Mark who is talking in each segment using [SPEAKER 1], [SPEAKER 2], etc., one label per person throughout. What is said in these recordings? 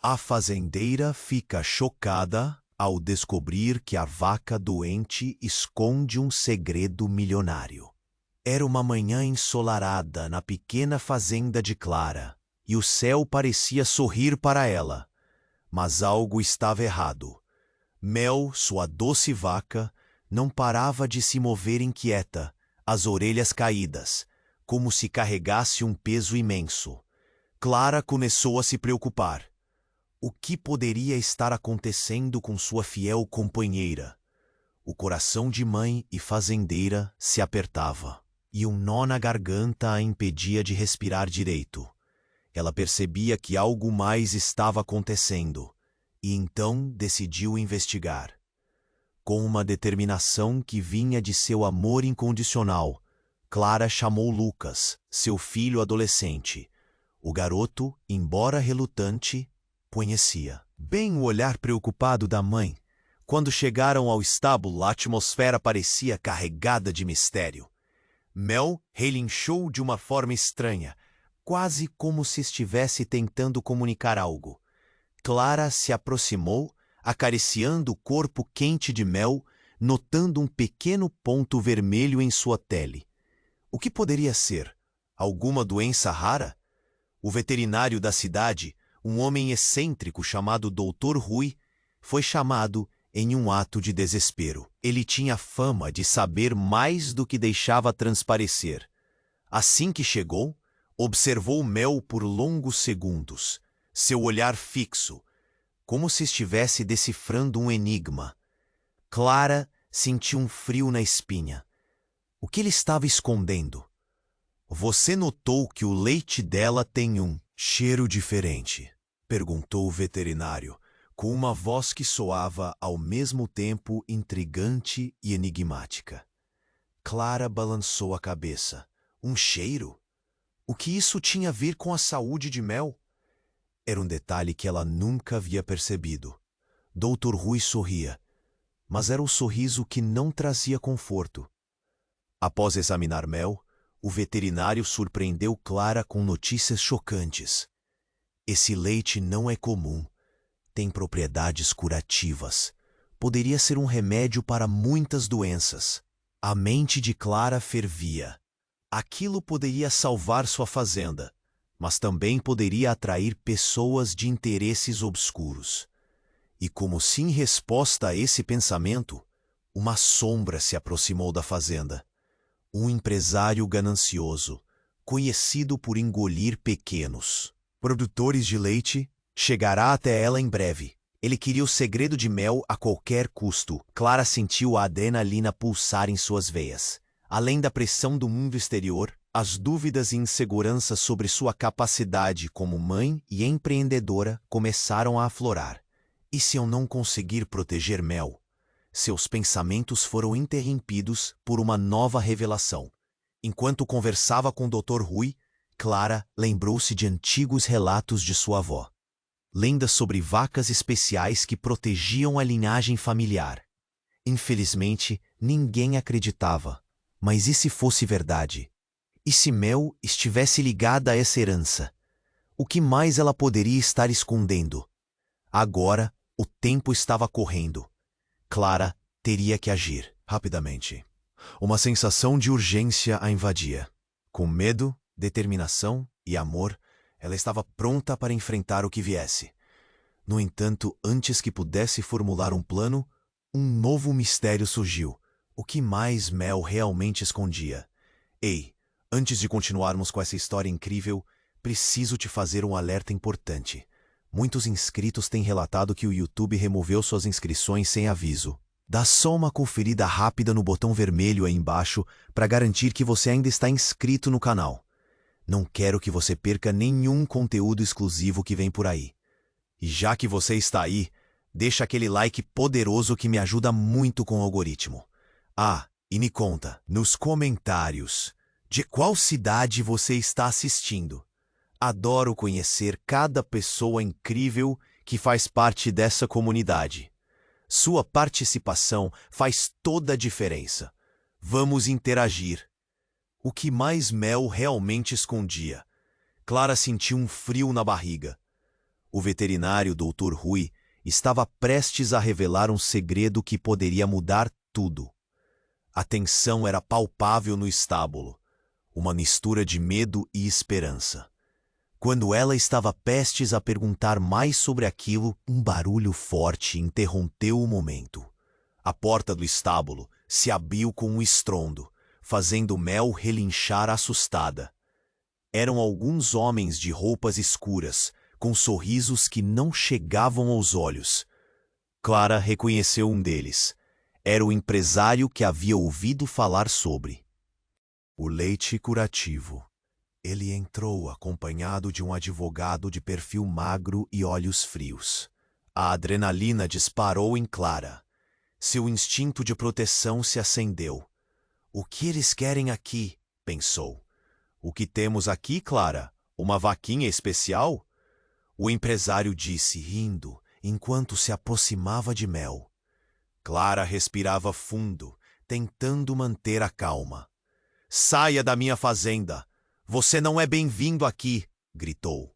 [SPEAKER 1] A fazendeira fica chocada ao descobrir que a vaca doente esconde um segredo milionário. Era uma manhã ensolarada na pequena fazenda de Clara, e o céu parecia sorrir para ela. Mas algo estava errado. Mel, sua doce vaca, não parava de se mover inquieta, as orelhas caídas, como se carregasse um peso imenso. Clara começou a se preocupar. O que poderia estar acontecendo com sua fiel companheira? O coração de mãe e fazendeira se apertava, e um nó na garganta a impedia de respirar direito. Ela percebia que algo mais estava acontecendo, e então decidiu investigar. Com uma determinação que vinha de seu amor incondicional, Clara chamou Lucas, seu filho adolescente. O garoto, embora relutante, conhecia bem o olhar preocupado da mãe. Quando chegaram ao estábulo, a atmosfera parecia carregada de mistério. Mel relinchou de uma forma estranha, quase como se estivesse tentando comunicar algo. Clara se aproximou, acariciando o corpo quente de Mel, notando um pequeno ponto vermelho em sua pele. O que poderia ser? Alguma doença rara? O veterinário da cidade, um homem excêntrico chamado Dr. Rui, foi chamado em um ato de desespero. Ele tinha fama de saber mais do que deixava transparecer. Assim que chegou, observou Mel por longos segundos, seu olhar fixo, como se estivesse decifrando um enigma. Clara sentiu um frio na espinha. O que ele estava escondendo? Você notou que o leite dela tem um cheiro diferente? Perguntou o veterinário, com uma voz que soava ao mesmo tempo intrigante e enigmática. Clara balançou a cabeça. Um cheiro? O que isso tinha a ver com a saúde de Mel? Era um detalhe que ela nunca havia percebido. Dr. Rui sorria, mas era um sorriso que não trazia conforto. Após examinar Mel, o veterinário surpreendeu Clara com notícias chocantes. Esse leite não é comum. Tem propriedades curativas. Poderia ser um remédio para muitas doenças. A mente de Clara fervia. Aquilo poderia salvar sua fazenda, mas também poderia atrair pessoas de interesses obscuros. E como se em resposta a esse pensamento, uma sombra se aproximou da fazenda. Um empresário ganancioso, conhecido por engolir pequenos produtores de leite, chegará até ela em breve. Ele queria o segredo de Mel a qualquer custo. Clara sentiu a adrenalina pulsar em suas veias. Além da pressão do mundo exterior, as dúvidas e inseguranças sobre sua capacidade como mãe e empreendedora começaram a aflorar. E se eu não conseguir proteger Mel? Seus pensamentos foram interrompidos por uma nova revelação. Enquanto conversava com o Dr. Rui, Clara lembrou-se de antigos relatos de sua avó. Lendas sobre vacas especiais que protegiam a linhagem familiar. Infelizmente, ninguém acreditava. Mas e se fosse verdade? E se Mel estivesse ligada a essa herança? O que mais ela poderia estar escondendo? Agora, o tempo estava correndo. Clara teria que agir rapidamente. Uma sensação de urgência a invadia. Com medo, determinação e amor, ela estava pronta para enfrentar o que viesse. No entanto, antes que pudesse formular um plano, um novo mistério surgiu. O que mais Mel realmente escondia? Ei, antes de continuarmos com essa história incrível, preciso te fazer um alerta importante. Muitos inscritos têm relatado que o YouTube removeu suas inscrições sem aviso. Dá só uma conferida rápida no botão vermelho aí embaixo para garantir que você ainda está inscrito no canal. Não quero que você perca nenhum conteúdo exclusivo que vem por aí. E já que você está aí, deixa aquele like poderoso que me ajuda muito com o algoritmo. Ah, e me conta, nos comentários, de qual cidade você está assistindo. Adoro conhecer cada pessoa incrível que faz parte dessa comunidade. Sua participação faz toda a diferença. Vamos interagir. O que mais Mel realmente escondia? Clara sentiu um frio na barriga. O veterinário Dr. Rui estava prestes a revelar um segredo que poderia mudar tudo. A tensão era palpável no estábulo, uma mistura de medo e esperança. Quando ela estava prestes a perguntar mais sobre aquilo, um barulho forte interrompeu o momento. A porta do estábulo se abriu com um estrondo, fazendo Mel relinchar assustada. Eram alguns homens de roupas escuras, com sorrisos que não chegavam aos olhos. Clara reconheceu um deles. Era o empresário que havia ouvido falar sobre o leite curativo. Ele entrou acompanhado de um advogado de perfil magro e olhos frios. A adrenalina disparou em Clara. Seu instinto de proteção se acendeu. O que eles querem aqui? Pensou. O que temos aqui, Clara? Uma vaquinha especial? O empresário disse, rindo, enquanto se aproximava de Mel. Clara respirava fundo, tentando manter a calma. Saia da minha fazenda! Você não é bem-vindo aqui! Gritou.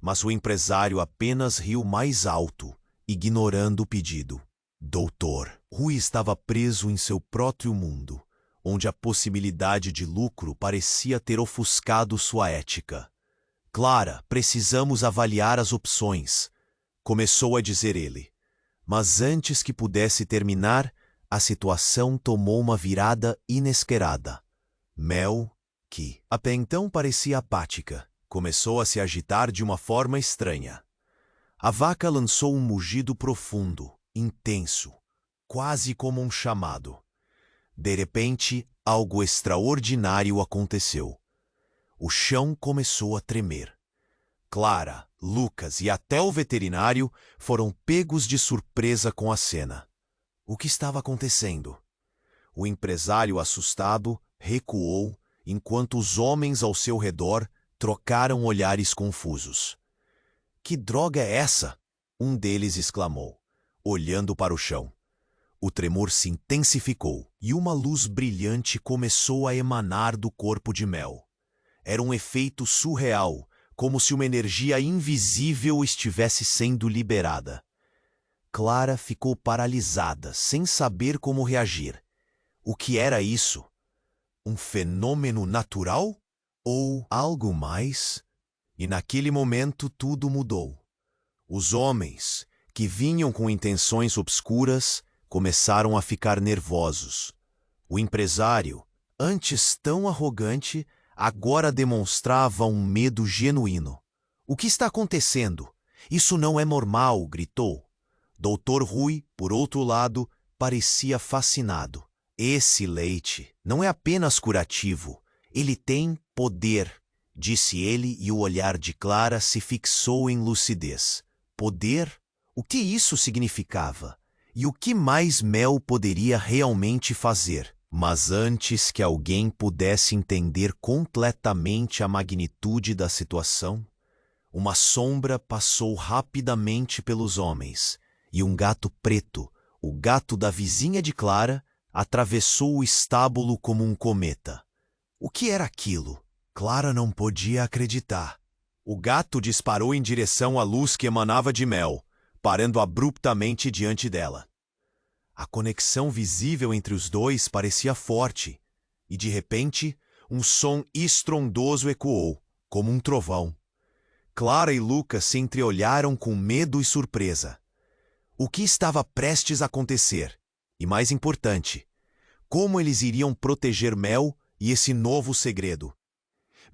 [SPEAKER 1] Mas o empresário apenas riu mais alto, ignorando o pedido. Doutor, Rui estava preso em seu próprio mundo, onde a possibilidade de lucro parecia ter ofuscado sua ética. Clara, precisamos avaliar as opções, começou a dizer ele. Mas antes que pudesse terminar, a situação tomou uma virada inesperada. Mel, que até então parecia apática, começou a se agitar de uma forma estranha. A vaca lançou um mugido profundo, intenso, quase como um chamado. De repente, algo extraordinário aconteceu. O chão começou a tremer. Clara, Lucas e até o veterinário foram pegos de surpresa com a cena. O que estava acontecendo? O empresário, assustado, recuou, enquanto os homens ao seu redor trocaram olhares confusos. Que droga é essa? Um deles exclamou, olhando para o chão. O tremor se intensificou e uma luz brilhante começou a emanar do corpo de Mel. Era um efeito surreal, como se uma energia invisível estivesse sendo liberada. Clara ficou paralisada, sem saber como reagir. O que era isso? Um fenômeno natural? Ou algo mais? E naquele momento tudo mudou. Os homens, que vinham com intenções obscuras, começaram a ficar nervosos. O empresário, antes tão arrogante, agora demonstrava um medo genuíno. O que está acontecendo? Isso não é normal, gritou. Dr. Rui, por outro lado, parecia fascinado. Esse leite não é apenas curativo, ele tem poder, disse ele, e o olhar de Clara se fixou em lucidez. Poder? O que isso significava? E o que mais Mel poderia realmente fazer? Mas antes que alguém pudesse entender completamente a magnitude da situação, uma sombra passou rapidamente pelos homens, e um gato preto, o gato da vizinha de Clara, atravessou o estábulo como um cometa. O que era aquilo? Clara não podia acreditar. O gato disparou em direção à luz que emanava de Mel, parando abruptamente diante dela. A conexão visível entre os dois parecia forte, e de repente, um som estrondoso ecoou, como um trovão. Clara e Lucas se entreolharam com medo e surpresa. O que estava prestes a acontecer? E mais importante, como eles iriam proteger Mel e esse novo segredo?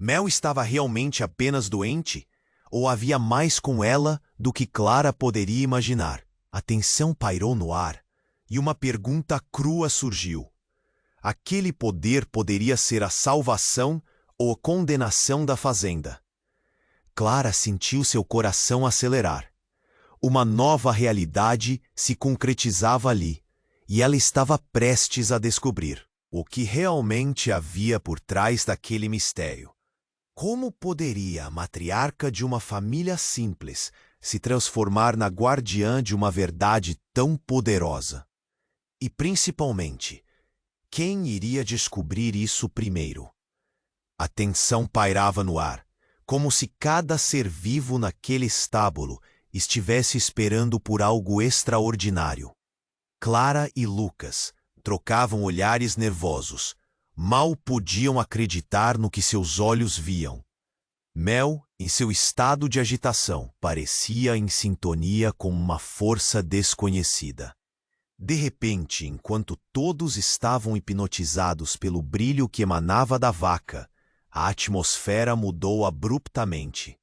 [SPEAKER 1] Mel estava realmente apenas doente? Ou havia mais com ela do que Clara poderia imaginar? A tensão pairou no ar, e uma pergunta crua surgiu. Aquele poder poderia ser a salvação ou a condenação da fazenda? Clara sentiu seu coração acelerar. Uma nova realidade se concretizava ali, e ela estava prestes a descobrir o que realmente havia por trás daquele mistério. Como poderia a matriarca de uma família simples se transformar na guardiã de uma verdade tão poderosa? E, principalmente, quem iria descobrir isso primeiro? A tensão pairava no ar, como se cada ser vivo naquele estábulo estivesse esperando por algo extraordinário. Clara e Lucas trocavam olhares nervosos. Mal podiam acreditar no que seus olhos viam. Mel, em seu estado de agitação, parecia em sintonia com uma força desconhecida. De repente, enquanto todos estavam hipnotizados pelo brilho que emanava da vaca, a atmosfera mudou abruptamente.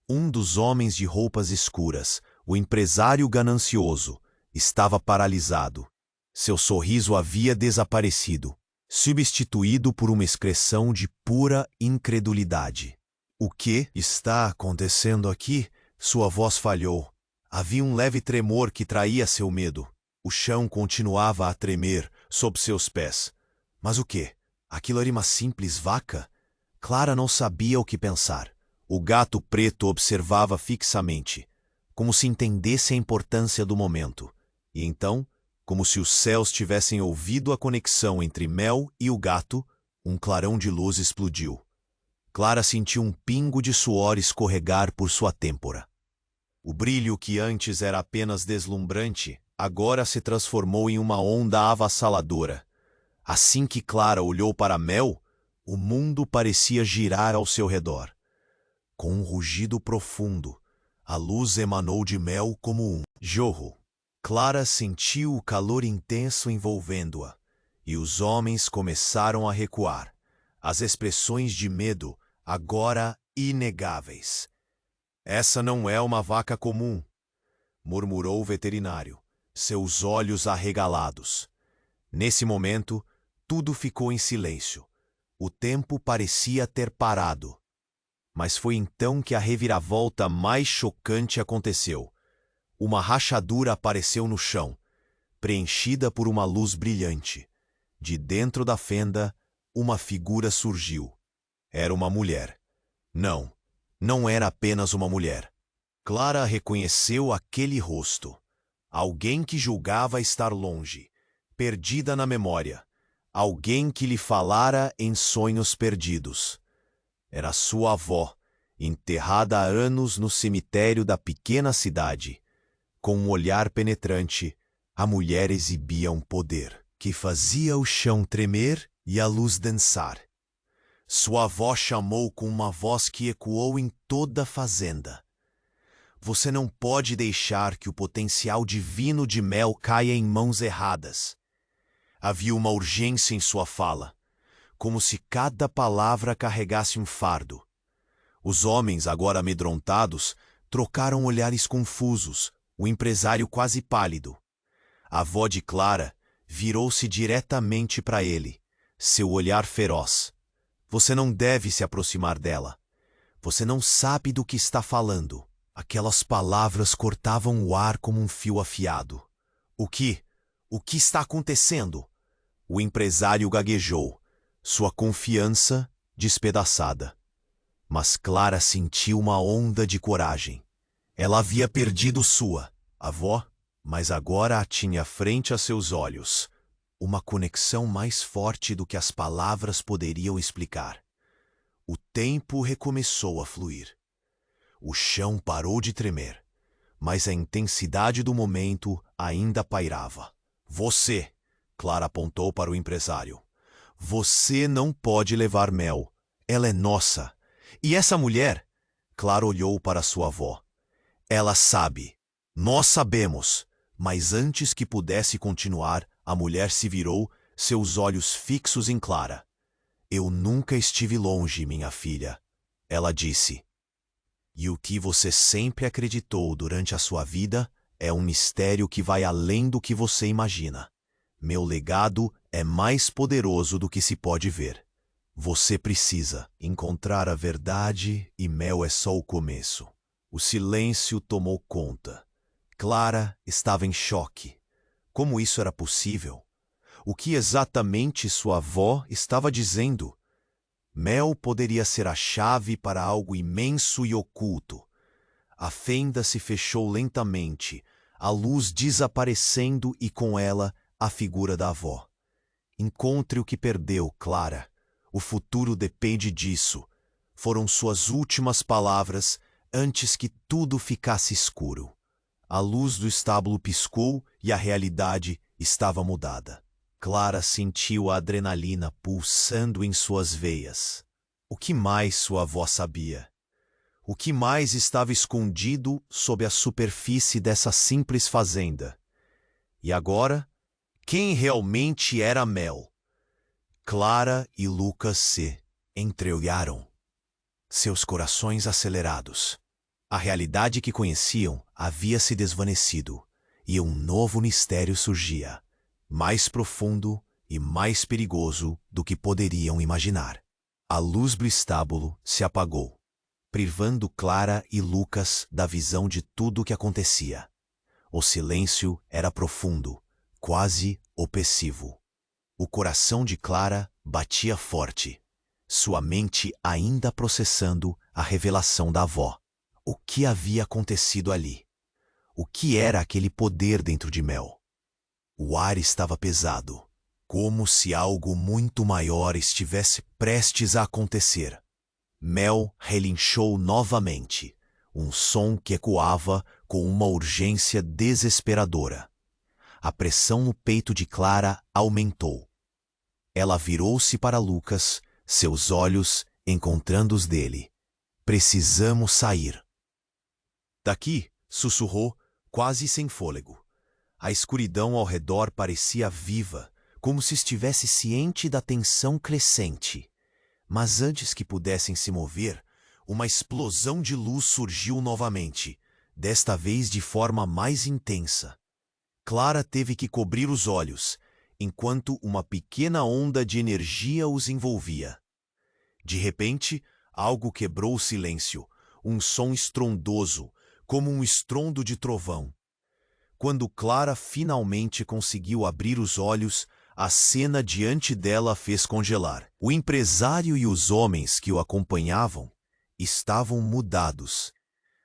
[SPEAKER 1] Um dos homens de roupas escuras, o empresário ganancioso, estava paralisado. Seu sorriso havia desaparecido, substituído por uma expressão de pura incredulidade. O que está acontecendo aqui? Sua voz falhou. Havia um leve tremor que traía seu medo. O chão continuava a tremer sob seus pés. Mas o quê? Aquilo era uma simples vaca? Clara não sabia o que pensar. O gato preto observava fixamente, como se entendesse a importância do momento. E então, como se os céus tivessem ouvido a conexão entre Mel e o gato, um clarão de luz explodiu. Clara sentiu um pingo de suor escorregar por sua têmpora. O brilho que antes era apenas deslumbrante, agora se transformou em uma onda avassaladora. Assim que Clara olhou para Mel, o mundo parecia girar ao seu redor. Com um rugido profundo, a luz emanou de Mel como um jorro. Clara sentiu o calor intenso envolvendo-a, e os homens começaram a recuar, as expressões de medo agora inegáveis. Essa não é uma vaca comum, murmurou o veterinário, seus olhos arregalados. Nesse momento, tudo ficou em silêncio. O tempo parecia ter parado. Mas foi então que a reviravolta mais chocante aconteceu. Uma rachadura apareceu no chão, preenchida por uma luz brilhante. De dentro da fenda, uma figura surgiu. Era uma mulher. Não, não era apenas uma mulher. Clara reconheceu aquele rosto. Alguém que julgava estar longe, perdida na memória. Alguém que lhe falara em sonhos perdidos. Era sua avó, enterrada há anos no cemitério da pequena cidade. Com um olhar penetrante, a mulher exibia um poder que fazia o chão tremer e a luz dançar. Sua avó chamou com uma voz que ecoou em toda a fazenda. Você não pode deixar que o potencial divino de Mel caia em mãos erradas. Havia uma urgência em sua fala, como se cada palavra carregasse um fardo. Os homens, agora amedrontados, trocaram olhares confusos, o empresário quase pálido. A avó de Clara virou-se diretamente para ele, seu olhar feroz. Você não deve se aproximar dela. Você não sabe do que está falando. Aquelas palavras cortavam o ar como um fio afiado. O que está acontecendo? O empresário gaguejou, sua confiança despedaçada. Mas Clara sentiu uma onda de coragem. Ela havia perdido sua avó, mas agora a tinha frente a seus olhos. Uma conexão mais forte do que as palavras poderiam explicar. O tempo recomeçou a fluir. O chão parou de tremer, mas a intensidade do momento ainda pairava. Você, Clara apontou para o empresário. Você não pode levar Mel. Ela é nossa. E essa mulher? Clara olhou para sua avó. Ela sabe. Nós sabemos. Mas antes que pudesse continuar, a mulher se virou, seus olhos fixos em Clara. Eu nunca estive longe, minha filha, ela disse. E o que você sempre acreditou durante a sua vida é um mistério que vai além do que você imagina. Meu legado é mais poderoso do que se pode ver. Você precisa encontrar a verdade e Mel é só o começo. O silêncio tomou conta. Clara estava em choque. Como isso era possível? O que exatamente sua avó estava dizendo? Mel poderia ser a chave para algo imenso e oculto. A fenda se fechou lentamente, a luz desaparecendo e com ela a figura da avó. Encontre o que perdeu, Clara. O futuro depende disso. Foram suas últimas palavras antes que tudo ficasse escuro. A luz do estábulo piscou e a realidade estava mudada. Clara sentiu a adrenalina pulsando em suas veias. O que mais sua avó sabia? O que mais estava escondido sob a superfície dessa simples fazenda? E agora, quem realmente era Mel? Clara e Lucas se entreolharam, seus corações acelerados. A realidade que conheciam havia se desvanecido e um novo mistério surgia, mais profundo e mais perigoso do que poderiam imaginar. A luz do estábulo se apagou, privando Clara e Lucas da visão de tudo o que acontecia. O silêncio era profundo, quase opressivo. O coração de Clara batia forte, sua mente ainda processando a revelação da avó. O que havia acontecido ali? O que era aquele poder dentro de Mel? O ar estava pesado, como se algo muito maior estivesse prestes a acontecer. Mel relinchou novamente, um som que ecoava com uma urgência desesperadora. A pressão no peito de Clara aumentou. Ela virou-se para Lucas, seus olhos encontrando os dele. Precisamos sair. Daqui, sussurrou, quase sem fôlego. A escuridão ao redor parecia viva, como se estivesse ciente da tensão crescente. Mas antes que pudessem se mover, uma explosão de luz surgiu novamente, desta vez de forma mais intensa. Clara teve que cobrir os olhos, enquanto uma pequena onda de energia os envolvia. De repente, algo quebrou o silêncio, um som estrondoso, como um estrondo de trovão. Quando Clara finalmente conseguiu abrir os olhos, a cena diante dela a fez congelar. O empresário e os homens que o acompanhavam estavam mudados.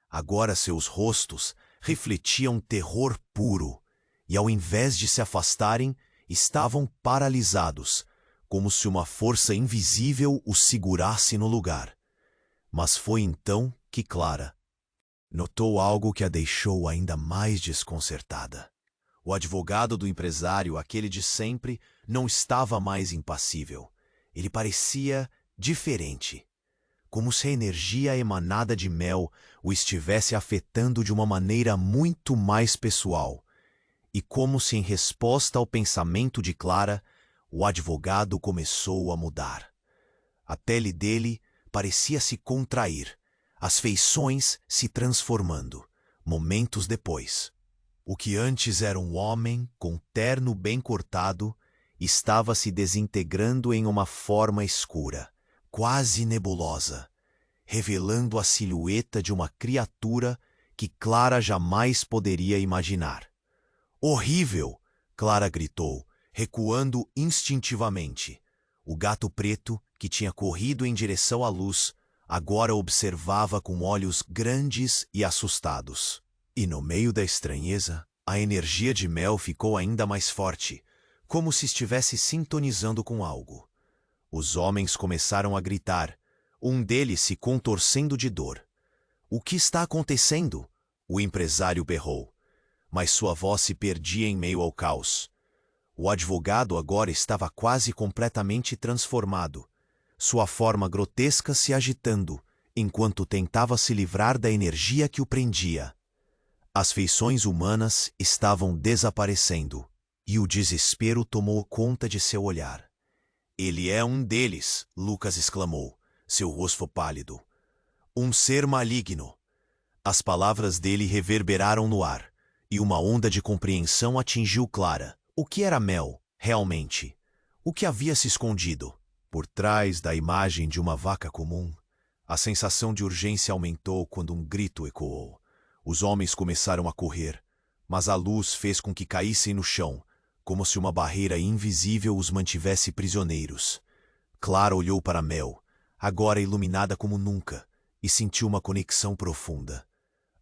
[SPEAKER 1] Agora seus rostos refletiam terror puro, e ao invés de se afastarem, estavam paralisados, como se uma força invisível os segurasse no lugar. Mas foi então que Clara notou algo que a deixou ainda mais desconcertada. O advogado do empresário, aquele de sempre, não estava mais impassível. Ele parecia diferente, como se a energia emanada de Mel o estivesse afetando de uma maneira muito mais pessoal, e como se em resposta ao pensamento de Clara, o advogado começou a mudar. A pele dele parecia se contrair, as feições se transformando. Momentos depois, o que antes era um homem com terno bem cortado estava se desintegrando em uma forma escura, quase nebulosa, revelando a silhueta de uma criatura que Clara jamais poderia imaginar. Horrível! Clara gritou, recuando instintivamente. O gato preto, que tinha corrido em direção à luz, agora observava com olhos grandes e assustados. E no meio da estranheza, a energia de Mel ficou ainda mais forte, como se estivesse sintonizando com algo. Os homens começaram a gritar, um deles se contorcendo de dor. O que está acontecendo? O empresário berrou, mas sua voz se perdia em meio ao caos. O advogado agora estava quase completamente transformado, sua forma grotesca se agitando, enquanto tentava se livrar da energia que o prendia. As feições humanas estavam desaparecendo, e o desespero tomou conta de seu olhar. Ele é um deles, Lucas exclamou, seu rosto pálido. Um ser maligno. As palavras dele reverberaram no ar, e uma onda de compreensão atingiu Clara. O que era Mel, realmente? O que havia se escondido? Por trás da imagem de uma vaca comum, a sensação de urgência aumentou quando um grito ecoou. Os homens começaram a correr, mas a luz fez com que caíssem no chão, como se uma barreira invisível os mantivesse prisioneiros. Clara olhou para Mel, agora iluminada como nunca, e sentiu uma conexão profunda.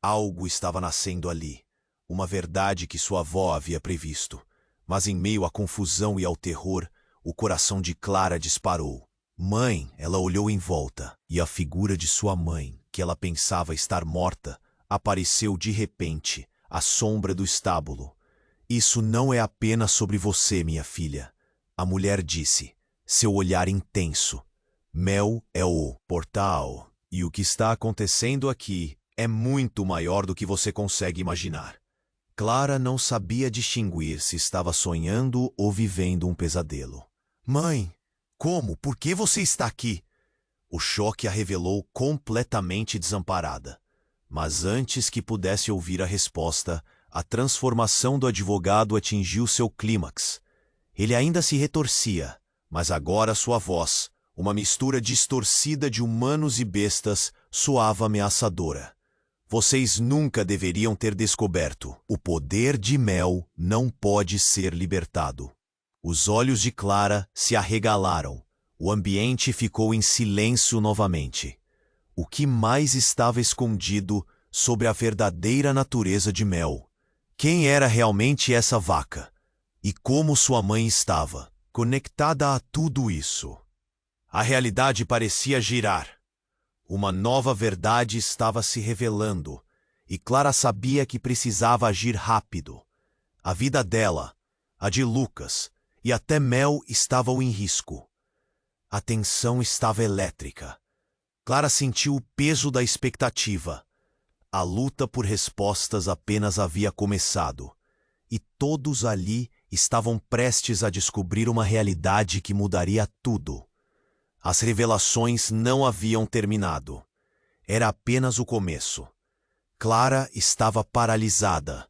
[SPEAKER 1] Algo estava nascendo ali, uma verdade que sua avó havia previsto. Mas em meio à confusão e ao terror, o coração de Clara disparou. Mãe, ela olhou em volta, e a figura de sua mãe, que ela pensava estar morta, apareceu de repente, à sombra do estábulo. Isso não é apenas sobre você, minha filha, a mulher disse, seu olhar intenso. Mel é o portal, e o que está acontecendo aqui é muito maior do que você consegue imaginar. Clara não sabia distinguir se estava sonhando ou vivendo um pesadelo. Mãe, como? Por que você está aqui? O choque a revelou completamente desamparada. Mas antes que pudesse ouvir a resposta, a transformação do advogado atingiu seu clímax. Ele ainda se retorcia, mas agora sua voz, uma mistura distorcida de humanos e bestas, soava ameaçadora. Vocês nunca deveriam ter descoberto. O poder de Mel não pode ser libertado. Os olhos de Clara se arregalaram. O ambiente ficou em silêncio novamente. O que mais estava escondido sobre a verdadeira natureza de Mel? Quem era realmente essa vaca? E como sua mãe estava conectada a tudo isso? A realidade parecia girar. Uma nova verdade estava se revelando, e Clara sabia que precisava agir rápido. A vida dela, a de Lucas e até Mel estavam em risco. A tensão estava elétrica. Clara sentiu o peso da expectativa. A luta por respostas apenas havia começado, e todos ali estavam prestes a descobrir uma realidade que mudaria tudo. As revelações não haviam terminado. Era apenas o começo. Clara estava paralisada.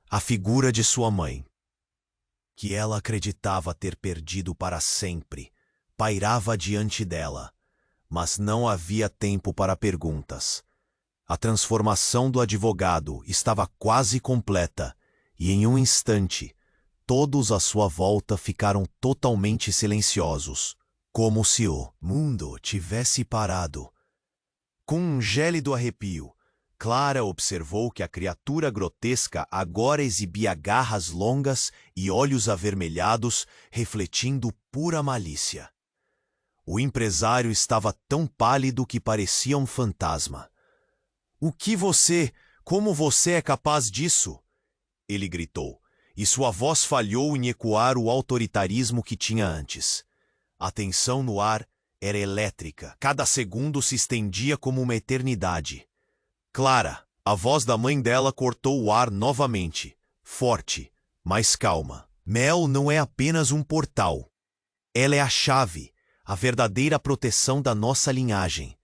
[SPEAKER 1] A figura de sua mãe, que ela acreditava ter perdido para sempre, pairava diante dela, mas não havia tempo para perguntas. A transformação do advogado estava quase completa, e em um instante, todos à sua volta ficaram totalmente silenciosos, como se o mundo tivesse parado. Com um gélido arrepio, Clara observou que a criatura grotesca agora exibia garras longas e olhos avermelhados, refletindo pura malícia. O empresário estava tão pálido que parecia um fantasma. Como você é capaz disso? Ele gritou, e sua voz falhou em ecoar o autoritarismo que tinha antes. A tensão no ar era elétrica. Cada segundo se estendia como uma eternidade. Clara, a voz da mãe dela cortou o ar novamente, forte, mas calma. Mel não é apenas um portal. Ela é a chave, a verdadeira proteção da nossa linhagem.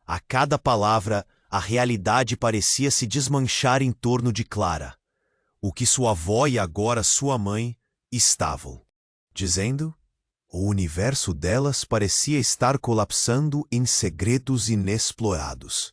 [SPEAKER 1] A cada palavra, a realidade parecia se desmanchar em torno de Clara. O que sua avó e agora sua mãe estavam dizendo? O universo delas parecia estar colapsando em segredos inexplorados.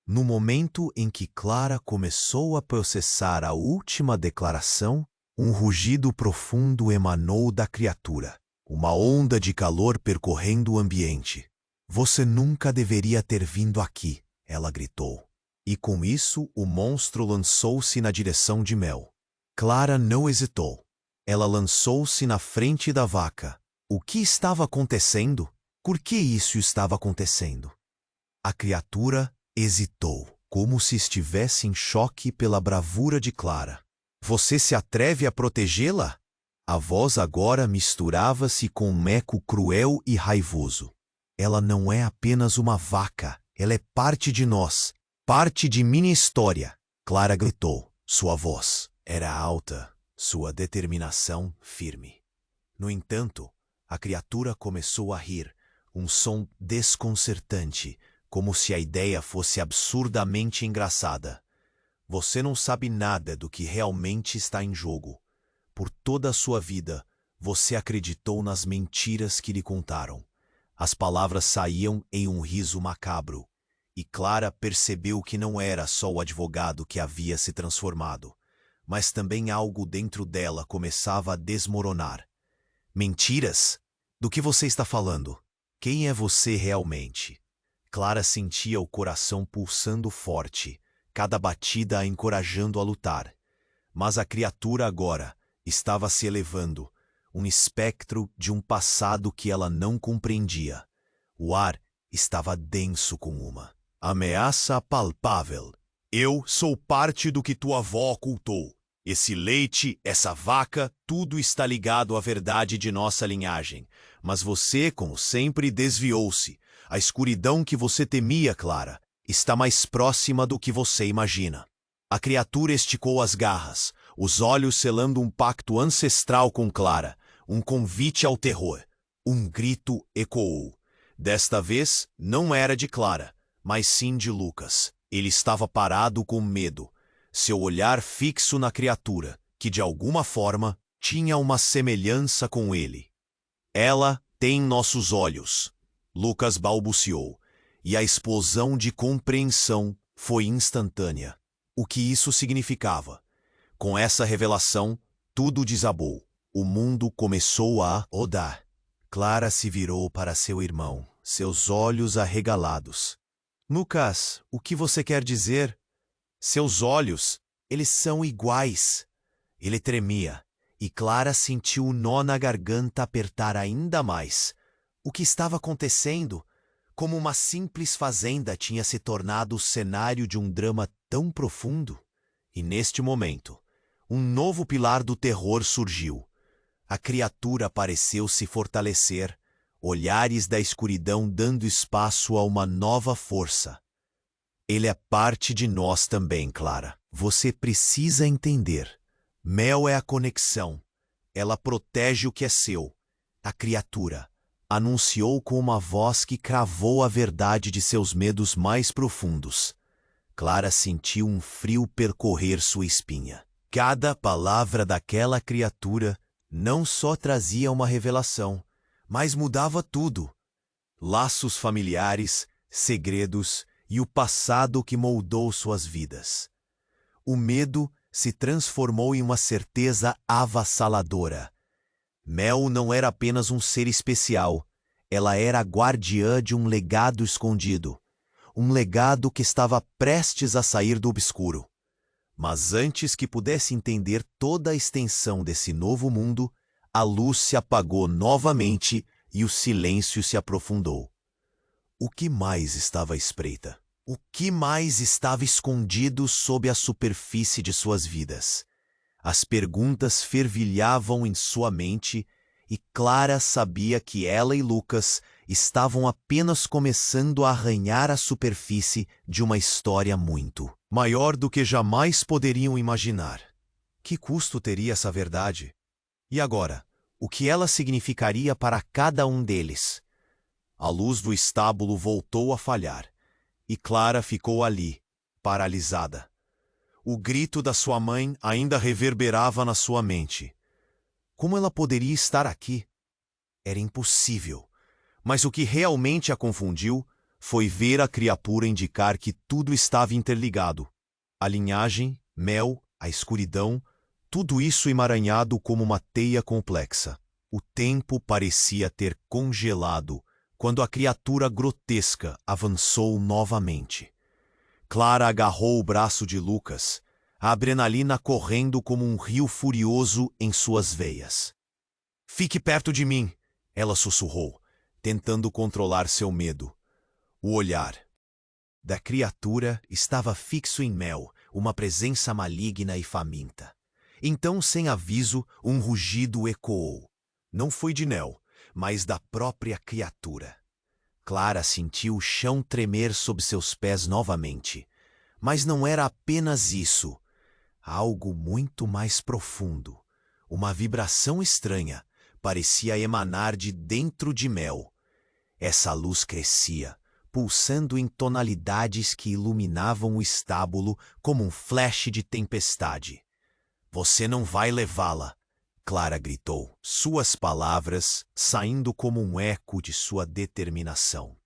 [SPEAKER 1] No momento em que Clara começou a processar a última declaração, um rugido profundo emanou da criatura, uma onda de calor percorrendo o ambiente. Você nunca deveria ter vindo aqui, ela gritou. E com isso, o monstro lançou-se na direção de Mel. Clara não hesitou. Ela lançou-se na frente da vaca. O que estava acontecendo? Por que isso estava acontecendo? A criatura hesitou, como se estivesse em choque pela bravura de Clara. Você se atreve a protegê-la? A voz agora misturava-se com um eco cruel e raivoso. Ela não é apenas uma vaca, ela é parte de nós, parte de minha história. Clara gritou. Sua voz era alta, sua determinação firme. No entanto, a criatura começou a rir, um som desconcertante, como se a ideia fosse absurdamente engraçada. Você não sabe nada do que realmente está em jogo. Por toda a sua vida, você acreditou nas mentiras que lhe contaram. As palavras saíam em um riso macabro, e Clara percebeu que não era só o advogado que havia se transformado, mas também algo dentro dela começava a desmoronar. Mentiras? Do que você está falando? Quem é você realmente? Clara sentia o coração pulsando forte, cada batida a encorajando a lutar. Mas a criatura agora estava se elevando, um espectro de um passado que ela não compreendia. O ar estava denso com uma Ameaça palpável. Eu sou parte do que tua avó ocultou. Esse leite, essa vaca, tudo está ligado à verdade de nossa linhagem. Mas você, como sempre, desviou-se. A escuridão que você temia, Clara, está mais próxima do que você imagina. A criatura esticou as garras, os olhos selando um pacto ancestral com Clara, um convite ao terror. Um grito ecoou. Desta vez, não era de Clara, mas sim de Lucas. Ele estava parado com medo, seu olhar fixo na criatura, que de alguma forma tinha uma semelhança com ele. Ela tem nossos olhos, Lucas balbuciou, e a explosão de compreensão foi instantânea. O que isso significava? Com essa revelação, tudo desabou. O mundo começou a rodar. Clara se virou para seu irmão, seus olhos arregalados. Lucas, o que você quer dizer? Seus olhos, eles são iguais. Ele tremia, e Clara sentiu o nó na garganta apertar ainda mais. O que estava acontecendo? Como uma simples fazenda tinha se tornado o cenário de um drama tão profundo. E neste momento, um novo pilar do terror surgiu. A criatura pareceu se fortalecer, olhares da escuridão dando espaço a uma nova força. Ele é parte de nós também, Clara. Você precisa entender. Mel é a conexão. Ela protege o que é seu. A criatura anunciou com uma voz que cravou a verdade de seus medos mais profundos. Clara sentiu um frio percorrer sua espinha. Cada palavra daquela criatura não só trazia uma revelação, mas mudava tudo. Laços familiares, segredos e o passado que moldou suas vidas. O medo se transformou em uma certeza avassaladora. Mel não era apenas um ser especial, ela era a guardiã de um legado escondido, um legado que estava prestes a sair do obscuro. Mas antes que pudesse entender toda a extensão desse novo mundo, a luz se apagou novamente e o silêncio se aprofundou. O que mais estava à espreita? O que mais estava escondido sob a superfície de suas vidas? As perguntas fervilhavam em sua mente e Clara sabia que ela e Lucas estavam apenas começando a arranhar a superfície de uma história muito maior do que jamais poderiam imaginar. Que custo teria essa verdade? E agora, o que ela significaria para cada um deles? A luz do estábulo voltou a falhar, e Clara ficou ali, paralisada. O grito da sua mãe ainda reverberava na sua mente. Como ela poderia estar aqui? Era impossível. Mas o que realmente a confundiu foi ver a criatura indicar que tudo estava interligado. A linhagem, Mel, a escuridão, tudo isso emaranhado como uma teia complexa. O tempo parecia ter congelado quando a criatura grotesca avançou novamente. Clara agarrou o braço de Lucas, a adrenalina correndo como um rio furioso em suas veias. "Fique perto de mim", ela sussurrou, tentando controlar seu medo. O olhar da criatura estava fixo em Mel, uma presença maligna e faminta. Então, sem aviso, um rugido ecoou. Não foi de Nell, mas da própria criatura. Clara sentiu o chão tremer sob seus pés novamente. Mas não era apenas isso. Algo muito mais profundo. Uma vibração estranha parecia emanar de dentro de Mel. Essa luz crescia, pulsando em tonalidades que iluminavam o estábulo como um flash de tempestade. "Você não vai levá-la", Clara gritou, suas palavras saindo como um eco de sua determinação.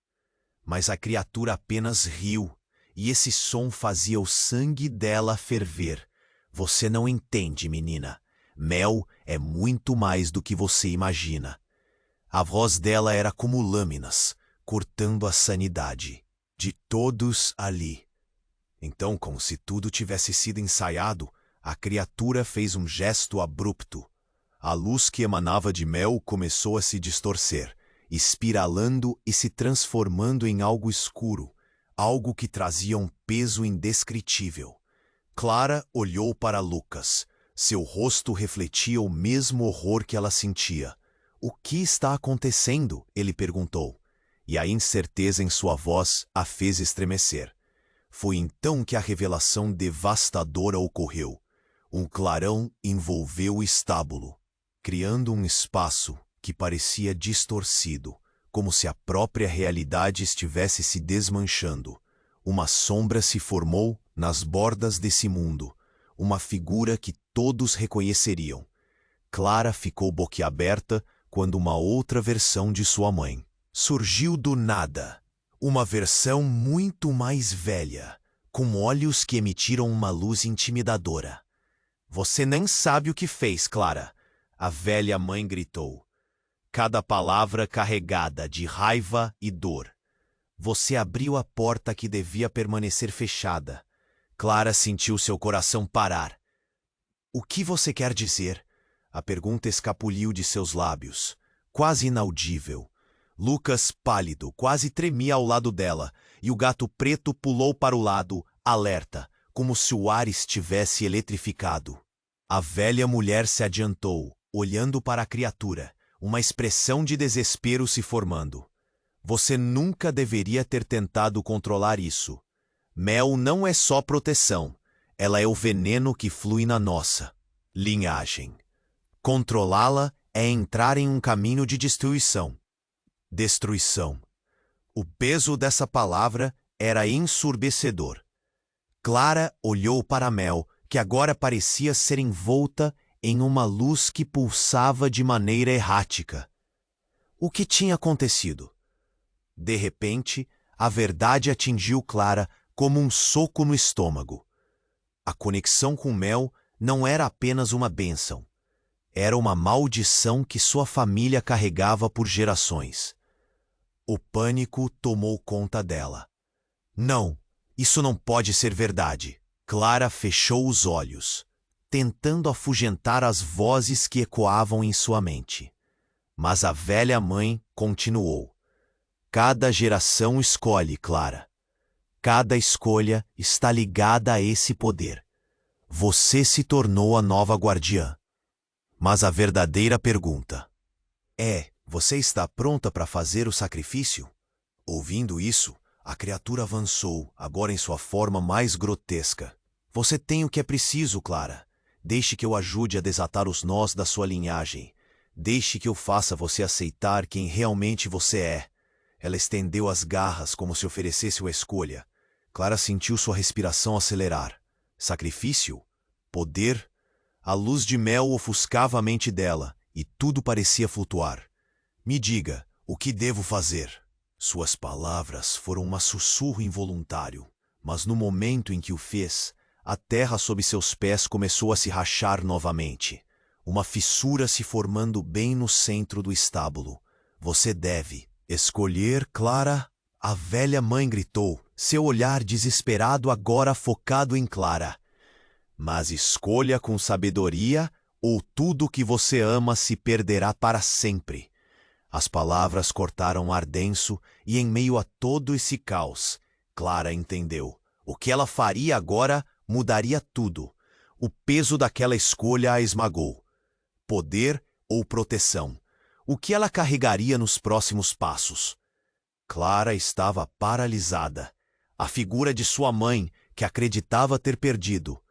[SPEAKER 1] Mas a criatura apenas riu, e esse som fazia o sangue dela ferver. "Você não entende, menina. Mel é muito mais do que você imagina." A voz dela era como lâminas, cortando a sanidade de todos ali. Então, como se tudo tivesse sido ensaiado, a criatura fez um gesto abrupto. A luz que emanava de Mel começou a se distorcer, espiralando e se transformando em algo escuro, algo que trazia um peso indescritível. Clara olhou para Lucas. Seu rosto refletia o mesmo horror que ela sentia. O que está acontecendo? Ele perguntou, e a incerteza em sua voz a fez estremecer. Foi então que a revelação devastadora ocorreu. Um clarão envolveu o estábulo, criando um espaço que parecia distorcido, como se a própria realidade estivesse se desmanchando. Uma sombra se formou nas bordas desse mundo, uma figura que todos reconheceriam. Clara ficou boquiaberta quando uma outra versão de sua mãe surgiu do nada. Uma versão muito mais velha, com olhos que emitiram uma luz intimidadora. Você nem sabe o que fez, Clara, a velha mãe gritou, cada palavra carregada de raiva e dor. Você abriu a porta que devia permanecer fechada. Clara sentiu seu coração parar. O que você quer dizer? A pergunta escapuliu de seus lábios, quase inaudível. Lucas, pálido, quase tremia ao lado dela, e o gato preto pulou para o lado, alerta, como se o ar estivesse eletrificado. A velha mulher se adiantou, olhando para a criatura, uma expressão de desespero se formando. Você nunca deveria ter tentado controlar isso. Mel não é só proteção, ela é o veneno que flui na nossa linhagem. Controlá-la é entrar em um caminho de destruição. Destruição. O peso dessa palavra era ensurdecedor. Clara olhou para Mel, que agora parecia ser envolta em uma luz que pulsava de maneira errática. O que tinha acontecido? De repente, a verdade atingiu Clara como um soco no estômago. A conexão com Mel não era apenas uma bênção. Era uma maldição que sua família carregava por gerações. O pânico tomou conta dela. Não, isso não pode ser verdade. Clara fechou os olhos, tentando afugentar as vozes que ecoavam em sua mente. Mas a velha mãe continuou. Cada geração escolhe, Clara. Cada escolha está ligada a esse poder. Você se tornou a nova guardiã. Mas a verdadeira pergunta é: você está pronta para fazer o sacrifício? Ouvindo isso, a criatura avançou, agora em sua forma mais grotesca. Você tem o que é preciso, Clara. Deixe que eu ajude a desatar os nós da sua linhagem. Deixe que eu faça você aceitar quem realmente você é. Ela estendeu as garras como se oferecesse uma escolha. Clara sentiu sua respiração acelerar. Sacrifício? Poder? A luz de Mel ofuscava a mente dela, e tudo parecia flutuar. Me diga, o que devo fazer? Suas palavras foram um sussurro involuntário, mas no momento em que o fez, a terra sob seus pés começou a se rachar novamente, uma fissura se formando bem no centro do estábulo. Você deve escolher, Clara? A velha mãe gritou, seu olhar desesperado agora focado em Clara. Mas escolha com sabedoria, ou tudo que você ama se perderá para sempre. As palavras cortaram ar denso, e em meio a todo esse caos, Clara entendeu. O que ela faria agora mudaria tudo. O peso daquela escolha a esmagou. Poder ou proteção? O que ela carregaria nos próximos passos? Clara estava paralisada. A figura de sua mãe, que acreditava ter perdido,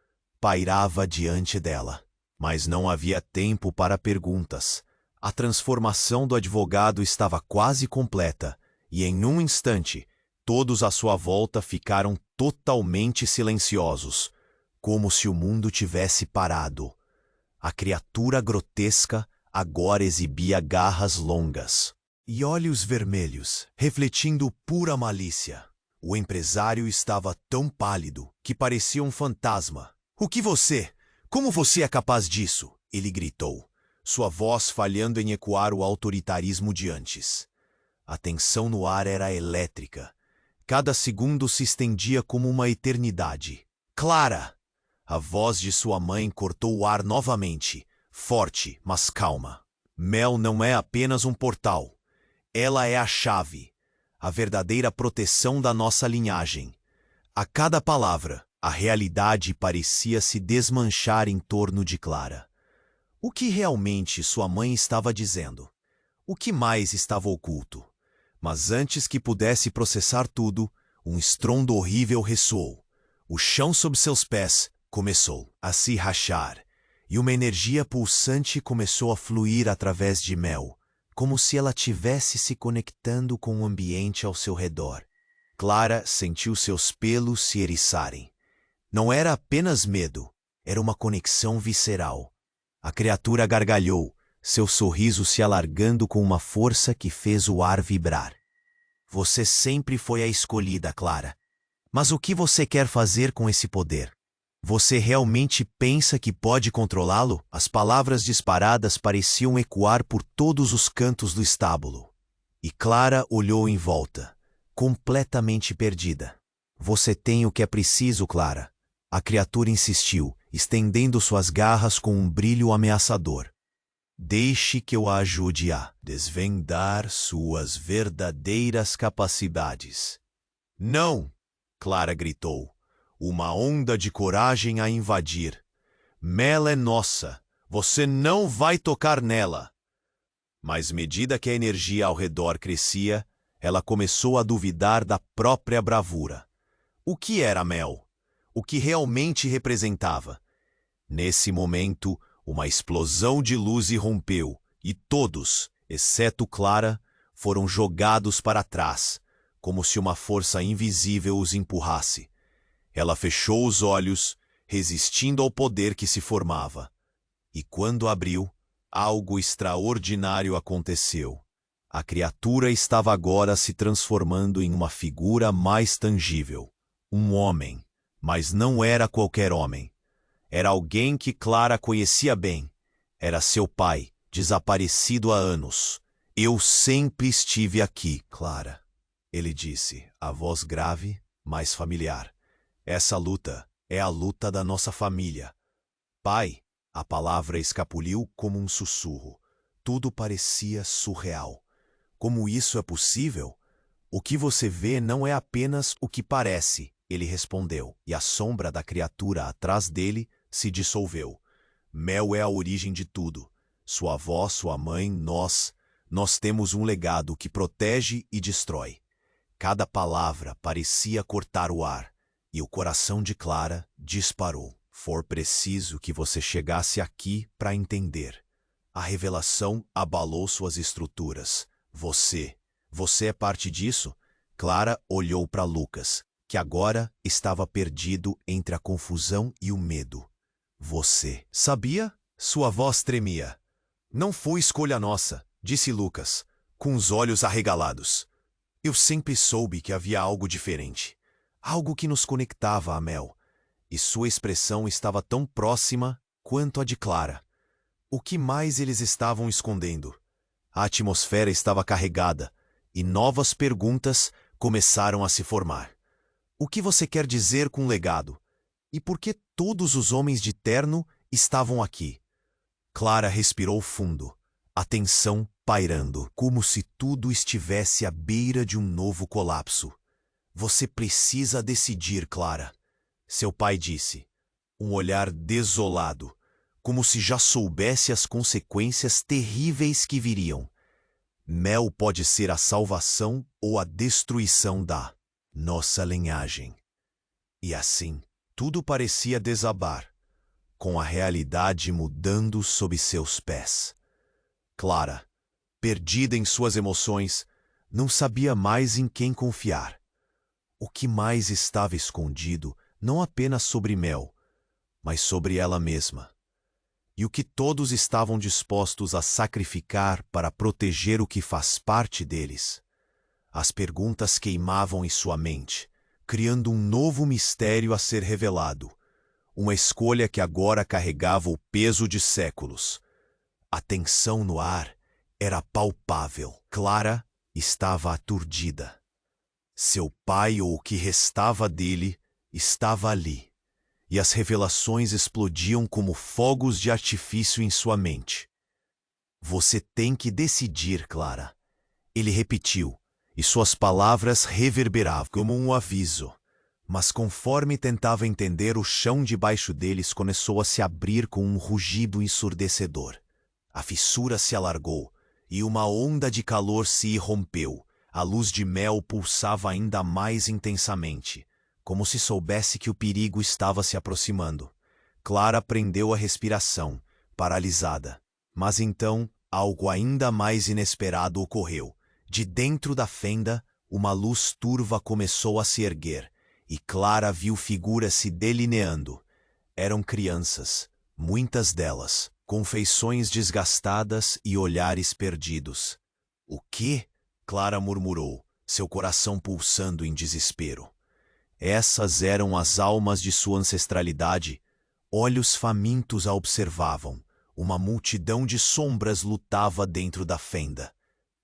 [SPEAKER 1] pairava diante dela. Mas não havia tempo para perguntas. A transformação do advogado estava quase completa, e em um instante, todos à sua volta ficaram totalmente silenciosos, como se o mundo tivesse parado. A criatura grotesca agora exibia garras longas e olhos vermelhos, refletindo pura malícia. O empresário estava tão pálido que parecia um fantasma. "O que você? Como você é capaz disso?" ele gritou, sua voz falhando em ecoar o autoritarismo de antes. A tensão no ar era elétrica. Cada segundo se estendia como uma eternidade. "Clara!" A voz de sua mãe cortou o ar novamente, forte, mas calma. "Mel não é apenas um portal. Ela é a chave. a verdadeira proteção da nossa linhagem. A cada palavra, a realidade parecia se desmanchar em torno de Clara. O que realmente sua mãe estava dizendo? O que mais estava oculto? Mas antes que pudesse processar tudo, um estrondo horrível ressoou. O chão sob seus pés começou a se rachar, e uma energia pulsante começou a fluir através de Mel, como se ela tivesse se conectando com o ambiente ao seu redor. Clara sentiu seus pelos se eriçarem. Não era apenas medo, era uma conexão visceral. A criatura gargalhou, seu sorriso se alargando com uma força que fez o ar vibrar. Você sempre foi a escolhida, Clara. Mas o que você quer fazer com esse poder? Você realmente pensa que pode controlá-lo? As palavras disparadas pareciam ecoar por todos os cantos do estábulo. E Clara olhou em volta, completamente perdida. Você tem o que é preciso, Clara. A criatura insistiu, estendendo suas garras com um brilho ameaçador. Deixe que eu a ajude a desvendar suas verdadeiras capacidades. Não! Clara gritou, uma onda de coragem a invadir. Mel é nossa, você não vai tocar nela. Mas, à medida que a energia ao redor crescia, ela começou a duvidar da própria bravura. O que era Mel? O que realmente representava? Nesse momento, uma explosão de luz irrompeu, e todos, exceto Clara, foram jogados para trás, como se uma força invisível os empurrasse. Ela fechou os olhos, resistindo ao poder que se formava. E quando abriu, algo extraordinário aconteceu. A criatura estava agora se transformando em uma figura mais tangível. Um homem, mas não era qualquer homem. Era alguém que Clara conhecia bem. Era seu pai, desaparecido há anos. Eu sempre estive aqui, Clara, ele disse, a voz grave, mas familiar. Essa luta é a luta da nossa família. Pai, a palavra escapuliu como um sussurro. Tudo parecia surreal. Como isso é possível? O que você vê não é apenas o que parece, ele respondeu, e a sombra da criatura atrás dele se dissolveu. Mel é a origem de tudo. Sua avó, sua mãe, nós temos um legado que protege e destrói. Cada palavra parecia cortar o ar, e o coração de Clara disparou. For preciso que você chegasse aqui para entender. A revelação abalou suas estruturas. Você é parte disso? Clara olhou para Lucas, que agora estava perdido entre a confusão e o medo. Você sabia? Sua voz tremia. Não foi escolha nossa, disse Lucas, com os olhos arregalados. Eu sempre soube que havia algo diferente. Algo que nos conectava a Mel. E sua expressão estava tão próxima quanto a de Clara. O que mais eles estavam escondendo? A atmosfera estava carregada, e novas perguntas começaram a se formar. O que você quer dizer com legado? E por que todos os homens de terno estavam aqui? Clara respirou fundo, a tensão pairando, como se tudo estivesse à beira de um novo colapso. Você precisa decidir, Clara, seu pai disse, um olhar desolado, como se já soubesse as consequências terríveis que viriam. Mel pode ser a salvação ou a destruição da nossa linhagem. E assim, tudo parecia desabar, com a realidade mudando sob seus pés. Clara, perdida em suas emoções, não sabia mais em quem confiar. O que mais estava escondido não apenas sobre Mel, mas sobre ela mesma. E o que todos estavam dispostos a sacrificar para proteger o que faz parte deles. As perguntas queimavam em sua mente, criando um novo mistério a ser revelado. Uma escolha que agora carregava o peso de séculos. A tensão no ar era palpável. Clara estava aturdida. Seu pai, ou o que restava dele, estava ali. E as revelações explodiam como fogos de artifício em sua mente. Você tem que decidir, Clara. Ele repetiu, e suas palavras reverberavam como um aviso. Mas conforme tentava entender, o chão debaixo deles começou a se abrir com um rugido ensurdecedor. A fissura se alargou, e uma onda de calor se irrompeu. A luz de mel pulsava ainda mais intensamente, como se soubesse que o perigo estava se aproximando. Clara prendeu a respiração, paralisada. Mas então, algo ainda mais inesperado ocorreu. De dentro da fenda, uma luz turva começou a se erguer, e Clara viu figuras se delineando. Eram crianças, muitas delas, com feições desgastadas e olhares perdidos. "O quê?" Clara murmurou, seu coração pulsando em desespero. Essas eram as almas de sua ancestralidade. Olhos famintos a observavam. Uma multidão de sombras lutava dentro da fenda.